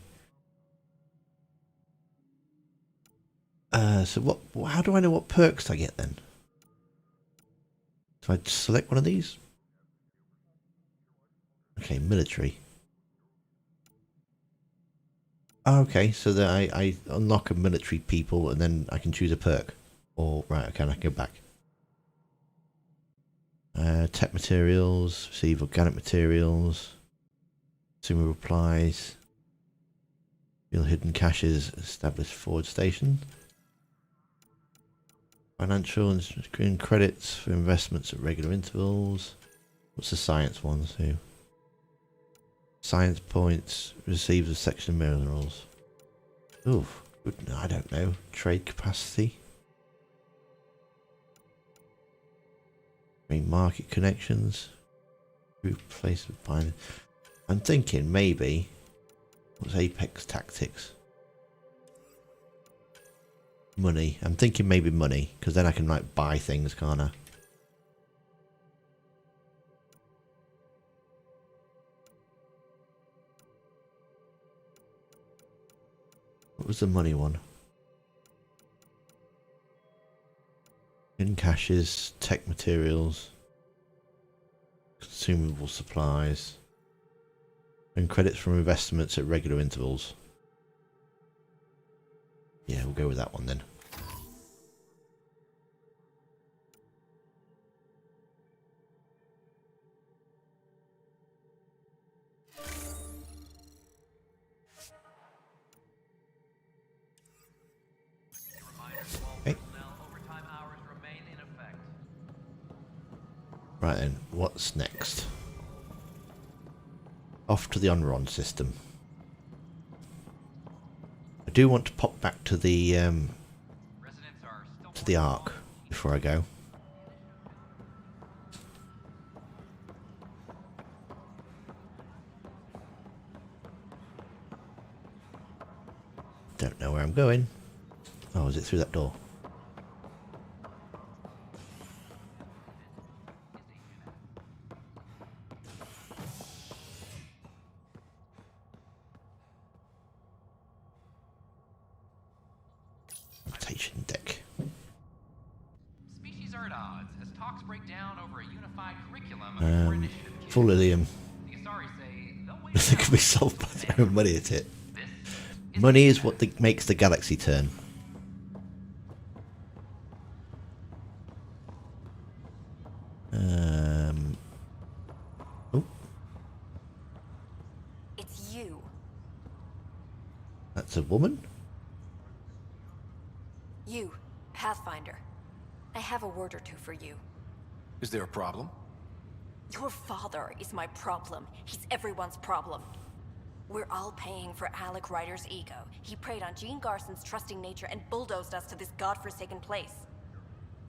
So how do I know what perks I get then? Do I just select one of these? Okay, military. Oh, okay, so that I unlock a military people and then I can choose a perk. Or, right, okay, I can go back. Tech materials, receive organic materials, consumer replies, feel hidden caches, establish forward station. Financial and screen credits for investments at regular intervals. What's the science one? So, science points, receives a section of minerals. Oof, I don't know. Trade capacity. Market connections. Replace with buying. I'm thinking maybe. What's Apex Tactics? Money. I'm thinking maybe money, because then I can like buy things, can't I? What was the money one? In caches, tech materials, consumable supplies, and credits from investments at regular intervals. Yeah, we'll go with that one then. Right then, what's next? Off to the Enron system. I do want to pop back to the Ark before I go. Don't know where I'm going. Oh, is it through that door? Rotation deck. Species are at odds as talks break down over a unified curriculum. Full Ilium. They can be solved by throwing money at it. Money is what makes the galaxy turn. Oh. It's you. That's a woman? You, Pathfinder. I have a word or two for you. Is there a problem? Your father is my problem. He's everyone's problem. We're all paying for Alec Ryder's ego. He preyed on Jean Garson's trusting nature and bulldozed us to this godforsaken place.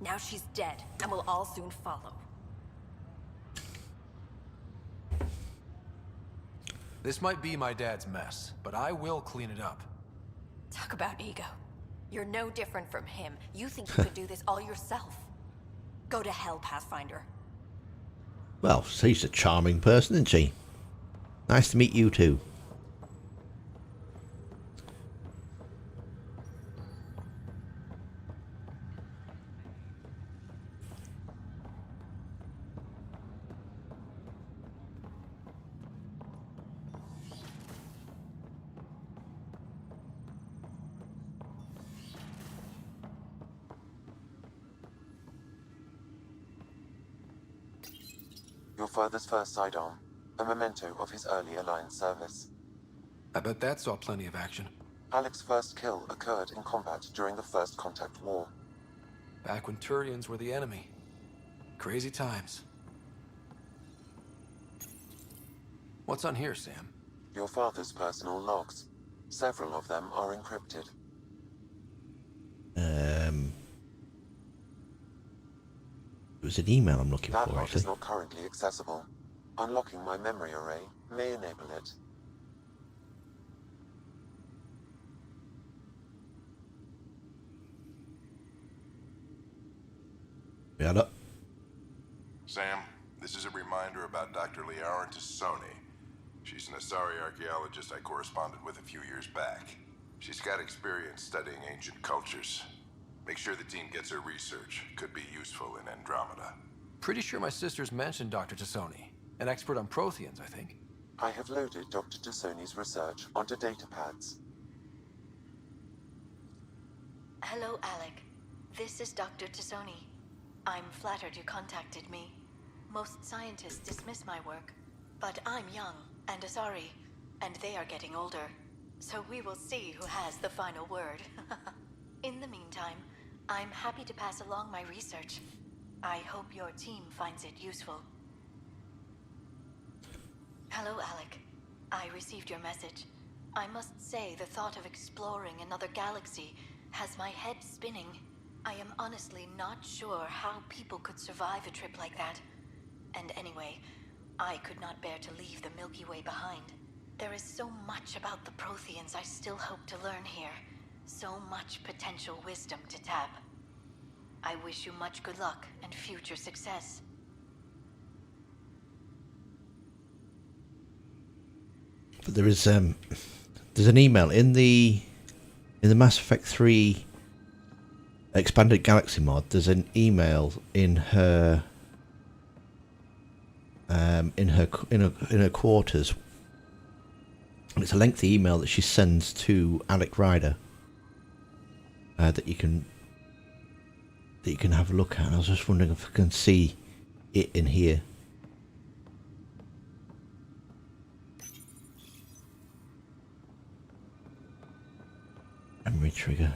Now she's dead, and we'll all soon follow. This might be my dad's mess, but I will clean it up. Talk about ego. You're no different from him. You think you could do this all yourself. Go to hell, Pathfinder. Well, she's a charming person, isn't she? Nice to meet you too. Your father's first sidearm, a memento of his early Alliance service. I bet that saw plenty of action. Alec's first kill occurred in combat during the First Contact War. Back when Turians were the enemy. Crazy times. What's on here, Sam? Your father's personal logs. Several of them are encrypted. It was an email I'm looking That for, log actually. is not currently accessible. Unlocking my memory array may enable it. Yeah, Sam, this is a reminder about Dr. Liara Tassoni. She's an Asari archaeologist I corresponded with a few years back. She's got experience studying ancient cultures. Make sure the team gets her research. Could be useful in Andromeda. Pretty sure my sisters mentioned Dr. Tassoni. An expert on Protheans, I think. I have loaded Dr. Tassoni's research onto datapads. Hello, Alec. This is Dr. Tassoni. I'm flattered you contacted me. Most scientists dismiss my work, but I'm young and Asari, and they are getting older. So we will see who has the final word. In the meantime, I'm happy to pass along my research. I hope your team finds it useful. Hello, Alec. I received your message. I must say the thought of exploring another galaxy has my head spinning. I am honestly not sure how people could survive a trip like that. And anyway, I could not bear to leave the Milky Way behind. There is so much about the Protheans I still hope to learn here. So much potential wisdom to tap. I wish you much good luck and future success. But there's an email in the Mass Effect 3 Expanded Galaxy mod. There's an email in her quarters. And it's a lengthy email that she sends to Alec Ryder that you can have a look at. And I was just wondering if I can see it in here. Memory trigger.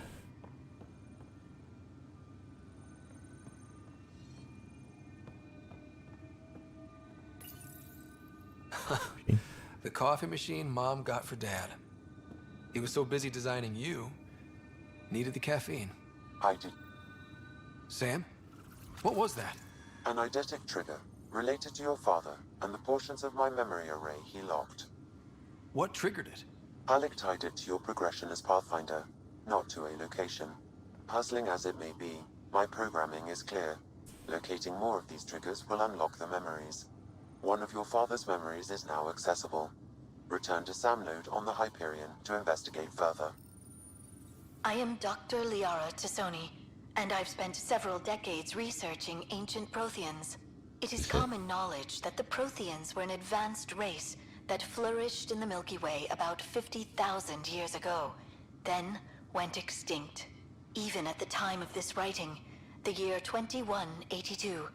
coffee machine Mom got for Dad. He was so busy designing you, needed the caffeine. I did. Sam? What was that? An eidetic trigger, related to your father, and the portions of my memory array he locked. What triggered it? Alec tied it to your progression as Pathfinder, not to a location. Puzzling as it may be, my programming is clear. Locating more of these triggers will unlock the memories. One of your father's memories is now accessible. Return to Sam Node on the Hyperion to investigate further. I am Dr. Liara Tassoni, and I've spent several decades researching ancient Protheans. It is common knowledge that the Protheans were an advanced race that flourished in the Milky Way about 50,000 years ago, then went extinct. Even at the time of this writing, the year 2182,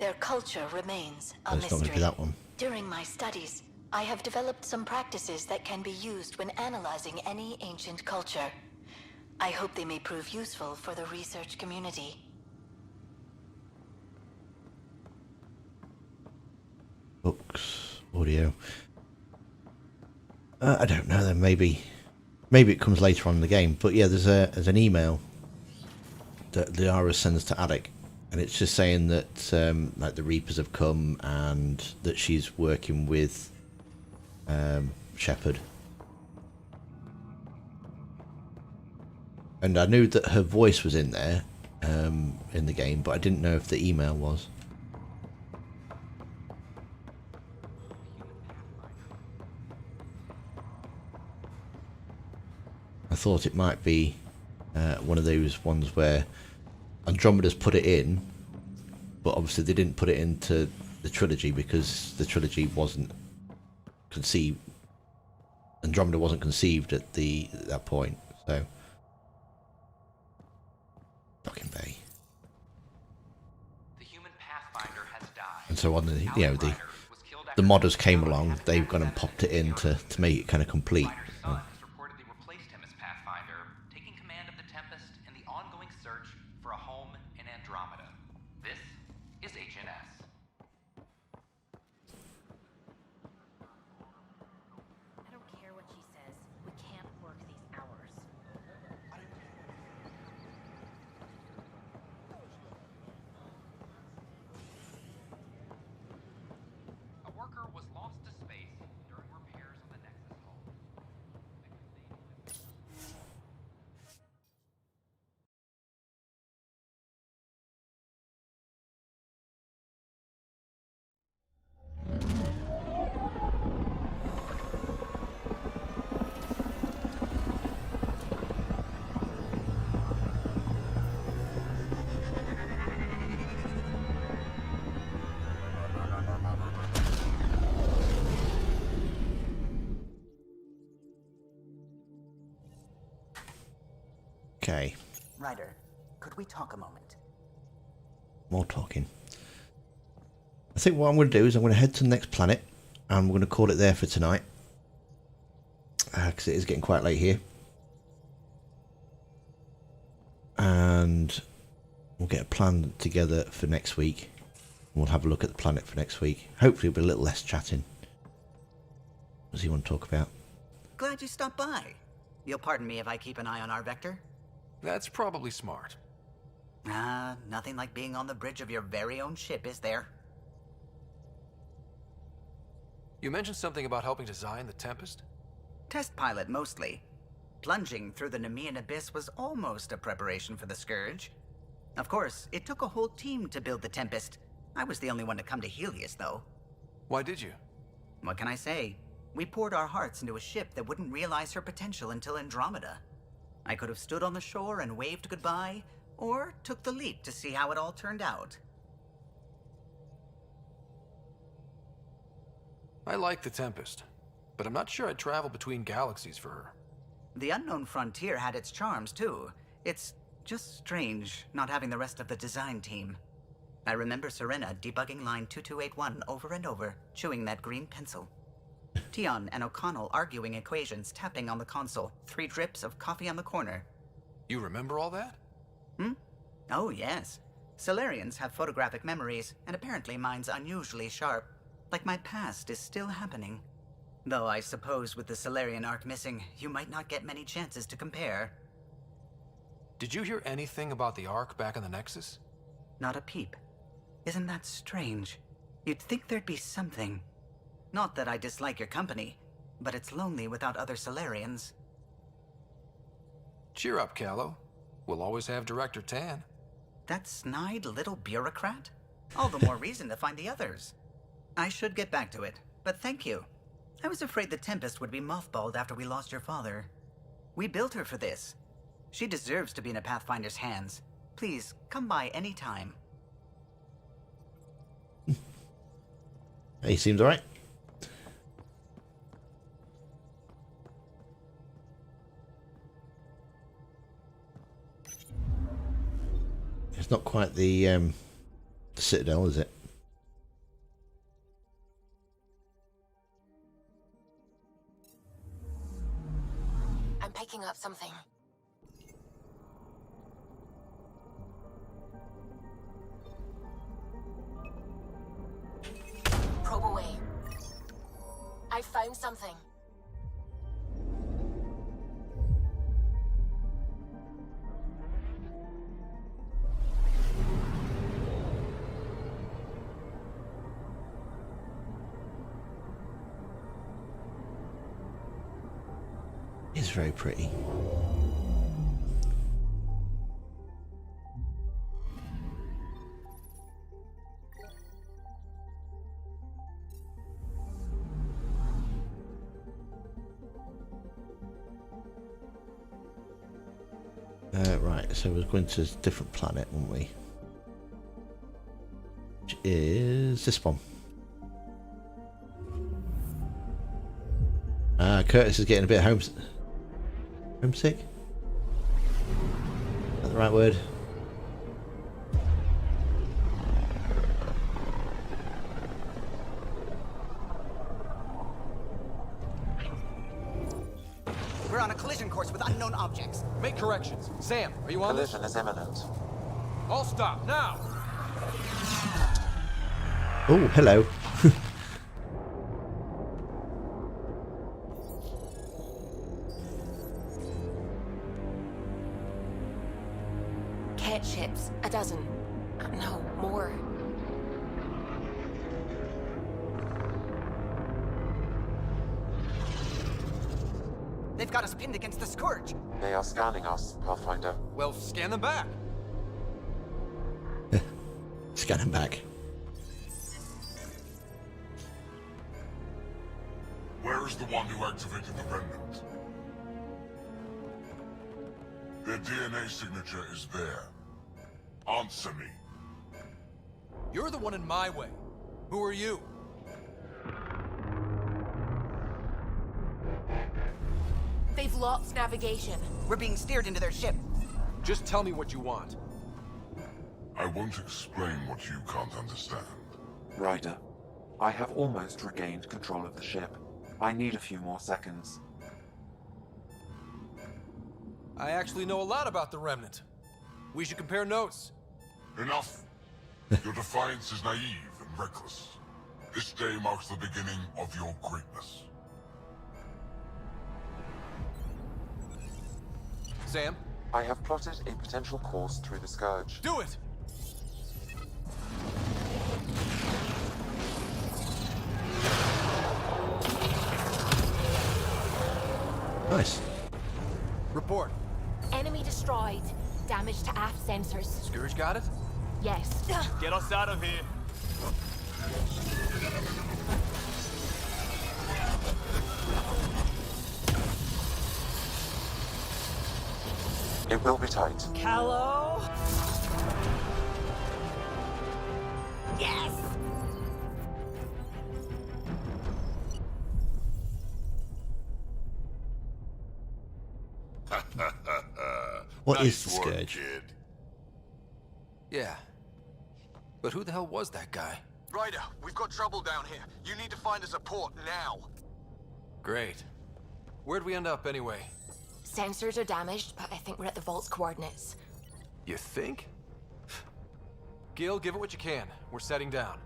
their culture remains a It's not going to be mystery. that one. During my studies, I have developed some practices that can be used when analyzing any ancient culture. I hope they may prove useful for the research community. Books, audio. I don't know. Then maybe it comes later on in the game. But yeah, there's an email that Liara sends to Alec, and it's just saying that like the Reapers have come and that she's working with Shepard. And I knew that her voice was in there in the game, but I didn't know if the email was. I thought it might be one of those ones where Andromeda's put it in, but obviously they didn't put it into the trilogy because the trilogy wasn't conceived. Andromeda wasn't conceived at that point, so. Fucking Bay. The human Pathfinder has died. And so on the the modders came along, they've gone and popped it in to make it kind of complete. Son has reportedly replaced him as Pathfinder, taking command of the Tempest in the ongoing search for a home in Andromeda. This is HNS. I don't care what she says. We can't work these hours. A worker was lost to space during repairs on the Nexus hull. Okay, Ryder, could we talk a moment? more talking. I think what I'm going to do is I'm going to head to the next planet, and we're going to call it there for tonight, because it is getting quite late here. And we'll get a plan together for next week. We'll have a look at the planet for next week. Hopefully it'll be a little less chatting. What does he want to talk about? Glad you stopped by. You'll pardon me if I keep an eye on our vector? That's probably smart. Nothing like being on the bridge of your very own ship, is there? You mentioned something about helping design the Tempest? Test pilot, mostly. Plunging through the Nemean abyss was almost a preparation for the Scourge. Of course, it took a whole team to build the Tempest. I was the only one to come to Helios, though. Why did you? What can I say? We poured our hearts into a ship that wouldn't realize her potential until Andromeda. I could have stood on the shore and waved goodbye, or took the leap to see how it all turned out. I like the Tempest, but I'm not sure I'd travel between galaxies for her. The unknown frontier had its charms, too. It's just strange not having the rest of the design team. I remember Serena debugging line 2281 over and over, chewing that green pencil. Tion and O'Connell arguing equations, tapping on the console, 3 drips of coffee on the corner. You remember all that? Oh, yes. Solarians have photographic memories, and apparently mine's unusually sharp. Like my past is still happening. Though I suppose with the Solarian arc missing, you might not get many chances to compare. Did you hear anything about the Ark back in the Nexus? Not a peep. Isn't that strange? You'd think there'd be something. Not that I dislike your company, but it's lonely without other Solarians. Cheer up, Callow. We'll always have Director Tan. That snide little bureaucrat? All the more reason to find the others. I should get back to it, but thank you. I was afraid the Tempest would be mothballed after we lost your father. We built her for this. She deserves to be in a Pathfinder's hands. Please, come by any time. He seems alright. It's not quite the Citadel, is it? I'm picking up something. Probe away. I found something. It's very pretty. Right, so we're going to a different planet, weren't we? Which is this one. Curtis is getting a bit homesick. Homesick? Is that the right word? We're on a collision course with unknown objects. Make corrections. Sam, are you on this? Collision is imminent. All stop, now! Oh, hello. Cat ships, a dozen. No, more. They've got us pinned against the Scourge. They are scanning us, Pathfinder. Well, scan them back. Scan him back. Where is the one who activated the remnant? Their DNA signature is there. Answer me. You're the one in my way. Who are you? They've lost navigation. We're being steered into their ship. Just tell me what you want. I won't explain what you can't understand. Ryder, I have almost regained control of the ship. I need a few more seconds. I actually know a lot about the Remnant. We should compare notes. Enough. Your defiance is naive and reckless. This day marks the beginning of your greatness. Sam? I have plotted a potential course through the Scourge. Do it! Nice. Report. Enemy destroyed. Damage to aft sensors. Scourge got it? Yes. Get us out of here. It will be tight. Callow? Yes! What Nice is the work, Scourge? kid. Yeah. But who the hell was that guy? Ryder, we've got trouble down here. You need to find us a port now. Great. Where'd we end up anyway? Sensors are damaged, but I think we're at the vault's coordinates. You think? Gil, give it what you can. We're setting down.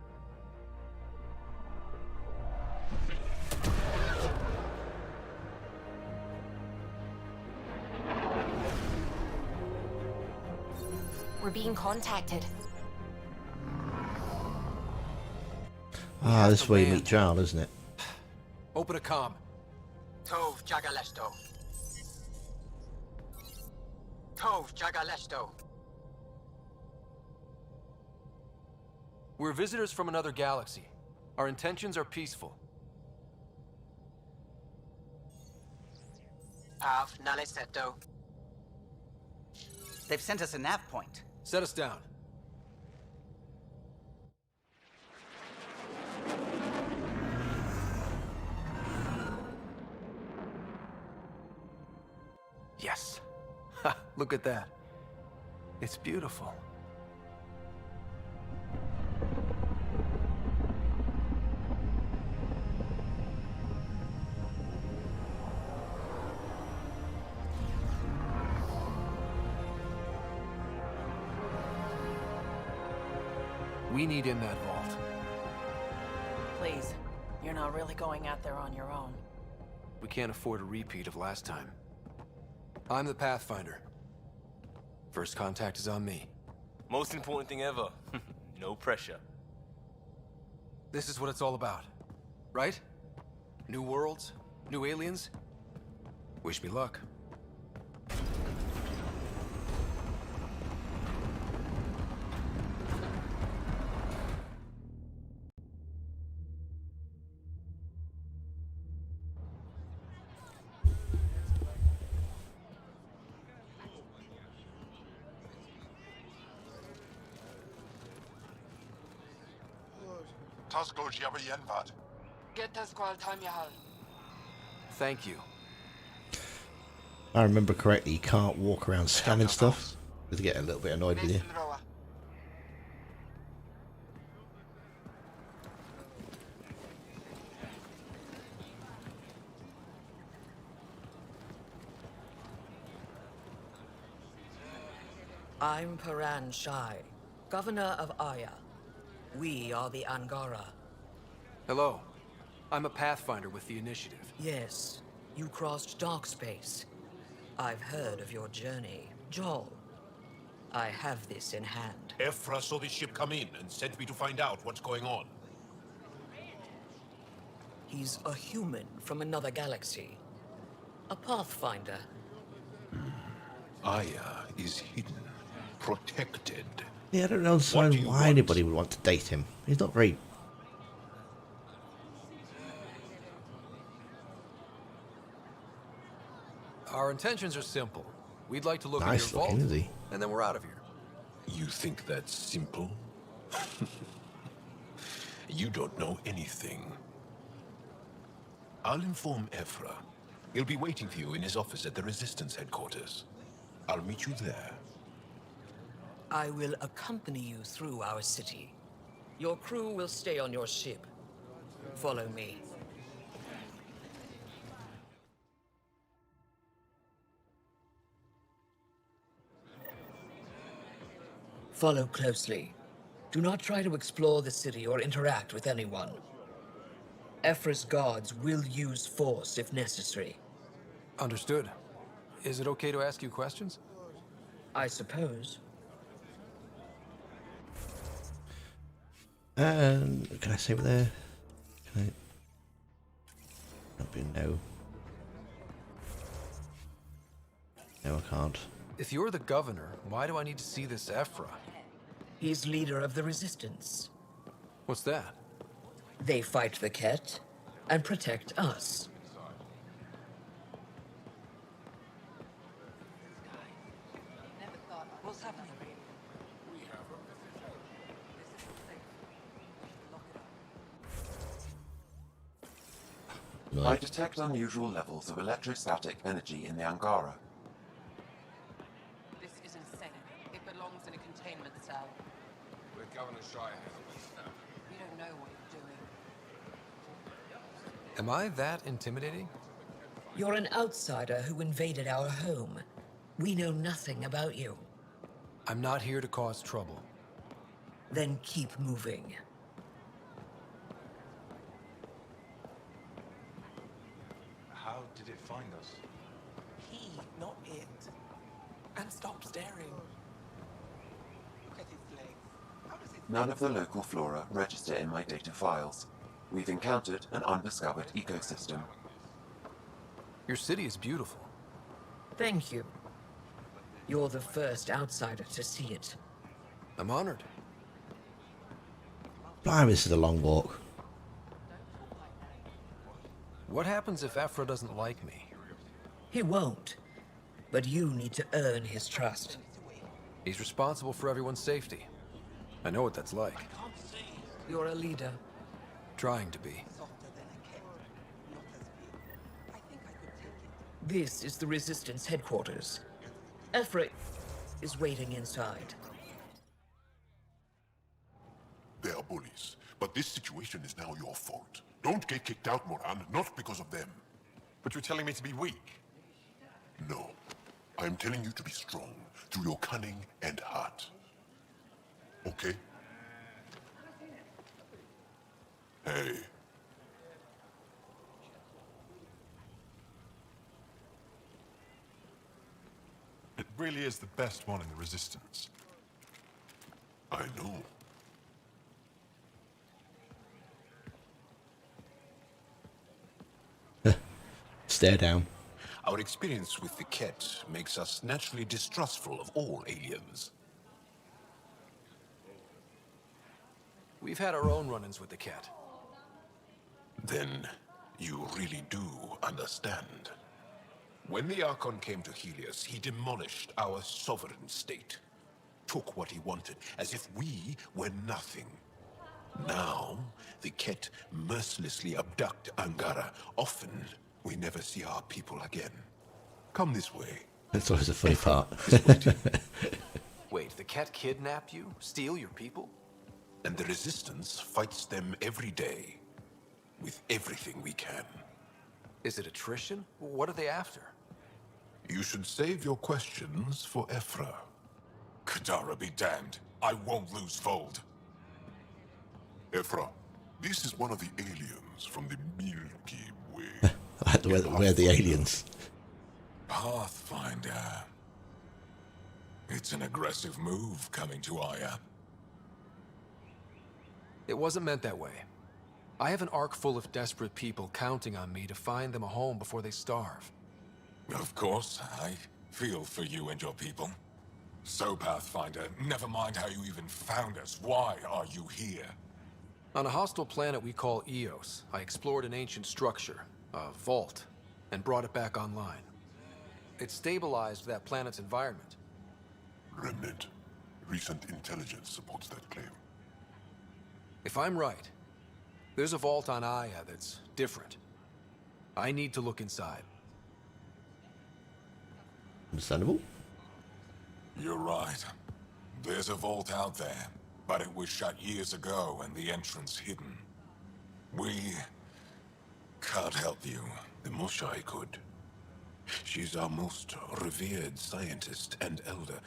We're being contacted. Ah, this is where you meet Jarl, isn't it? Open a comm. Tov Jagalesto. Tov Jagalesto. We're visitors from another galaxy. Our intentions are peaceful. Av Naleseto. They've sent us a nav point. Set us down. Yes. Ha, look at that. It's beautiful. We need in that vault. Please, you're not really going out there on your own. We can't afford a repeat of last time. I'm the Pathfinder. First contact is on me. Most important thing ever. No pressure. This is what it's all about, right? New worlds, new aliens. Wish me luck. Tosgo Jabba Yenvad. Get the squad time Yahal. Thank you. I remember correctly, you can't walk around scanning stuff. They get a little bit annoyed with you. I'm Paran Shai, Governor of Aya. We are the Angara. Hello. I'm a Pathfinder with the Initiative. Yes, you crossed dark space. I've heard of your journey, Joel. I have this in hand. Ephra saw this ship come in and sent me to find out what's going on. He's a human from another galaxy. A Pathfinder. Aya is hidden, protected. Yeah, I don't understand why anybody would want to date him. He's not very... Our intentions are simple. We'd like to look at Nice your vault, looking, is he? and then we're out of here. You think that's simple? You don't know anything. I'll inform Ephra. He'll be waiting for you in his office at the Resistance headquarters. I'll meet you there. I will accompany you through our city. Your crew will stay on your ship. Follow me. Follow closely. Do not try to explore the city or interact with anyone. Ephra's guards will use force if necessary. Understood. Is it okay to ask you questions? I suppose. And can I save it there? Can I? That'd be no. No, I can't. If you're the governor, why do I need to see this Ephra? He's leader of the Resistance. What's that? They fight the Ket and protect us. What's happening? I detect unusual levels of electrostatic energy in the Angara. This is insane. It belongs in a containment cell. Where Governor Shire handled this now. You don't know what you're doing. Am I that intimidating? You're an outsider who invaded our home. We know nothing about you. I'm not here to cause trouble. Then keep moving. How did it find us? He, not it. And stop staring. None of the local flora register in my data files. We've encountered an undiscovered ecosystem. Your city is beautiful. Thank you. You're the first outsider to see it. I'm honored. Blimey, this is a long walk. What happens if Ephra doesn't like me? He won't. But you need to earn his trust. He's responsible for everyone's safety. I know what that's like. You're a leader. Trying to be. This is the Resistance headquarters. Ephra is waiting inside. They are bullies, but this situation is now your fault. Don't get kicked out, Moran, not because of them. But you're telling me to be weak? No. I'm telling you to be strong, through your cunning and heart. Okay? Hey. It really is the best one in the Resistance. I know. Stare down. Our experience with the Ket makes us naturally distrustful of all aliens. We've had our own run-ins with the Ket. Then you really do understand. When the Archon came to Helios, he demolished our sovereign state. Took what he wanted, as if we were nothing. Now, the Ket mercilessly abduct Angara. Often, we never see our people again. Come this way. That's always a funny part. Wait, the Ket kidnap you? Steal your people? And the Resistance fights them every day. With everything we can. Is it attrition? What are they after? You should save your questions for Ephra. Kadara be damned. I won't lose Vold. Ephra, this is one of the aliens from the Milky Way. I had to wear the aliens. Pathfinder. It's an aggressive move coming to Aya. It wasn't meant that way. I have an ark full of desperate people counting on me to find them a home before they starve. Of course, I feel for you and your people. So, Pathfinder, never mind how you even found us. Why are you here? On a hostile planet we call Eos, I explored an ancient structure, a vault, and brought it back online. It stabilized that planet's environment. Remnant. Recent intelligence supports that claim. If I'm right, there's a vault on Aya that's different. I need to look inside. Understandable. You're right. There's a vault out there, but it was shut years ago and the entrance hidden. We can't help you. The Moshai could. She's our most revered scientist and elder.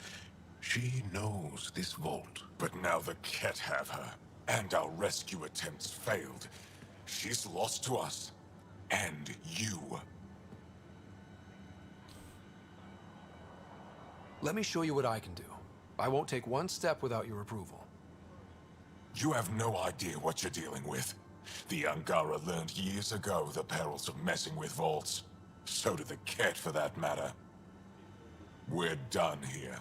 She knows this vault. But now the Ket have her, and our rescue attempts failed. She's lost to us, and you. Let me show you what I can do. I won't take one step without your approval. You have no idea what you're dealing with. The Angara learned years ago the perils of messing with vaults. So did the Ket, for that matter. We're done here.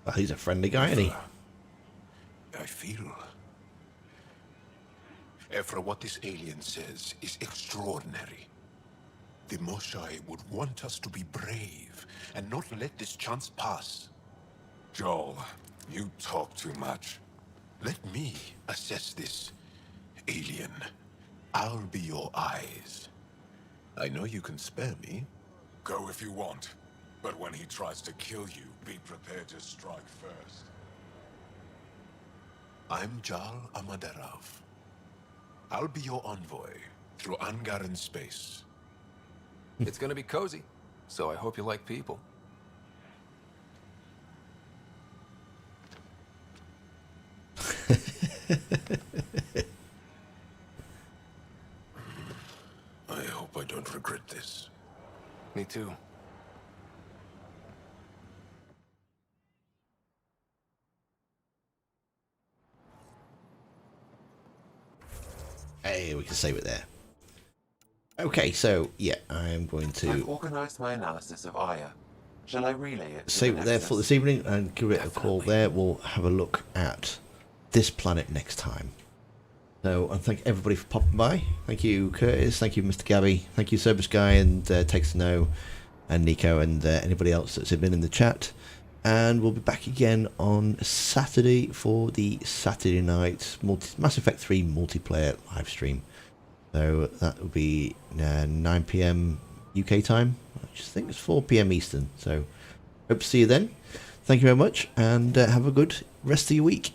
Well, he's a friendly guy, isn't he? I feel. Ephra, what this alien says is extraordinary. The Moshai would want us to be brave and not let this chance pass. Joel, you talk too much. Let me assess this, alien. I'll be your eyes. I know you can spare me. Go if you want. But when he tries to kill you, be prepared to strike first. I'm Jal Amaderov. I'll be your envoy through Angaran space. It's gonna be cozy, so I hope you like people. I hope I don't regret this. Me too. Hey, we can save it there. Okay, so yeah, I'm going to I've organized my analysis of Aya. Shall I relay it? save it there for this evening and give it a call there. We'll have a look at this planet next time. So, and thank everybody for popping by. Thank you, Curtis. Thank you, Mr. Gabby. Thank you, Service Guy and Takes to Know, and Nico, and anybody else that's been in the chat. And we'll be back again on Saturday for the Saturday night Mass Effect 3 multiplayer live stream. So that will be 9 PM UK time. I just think it's 4 PM Eastern. So hope to see you then. Thank you very much, and have a good rest of your week.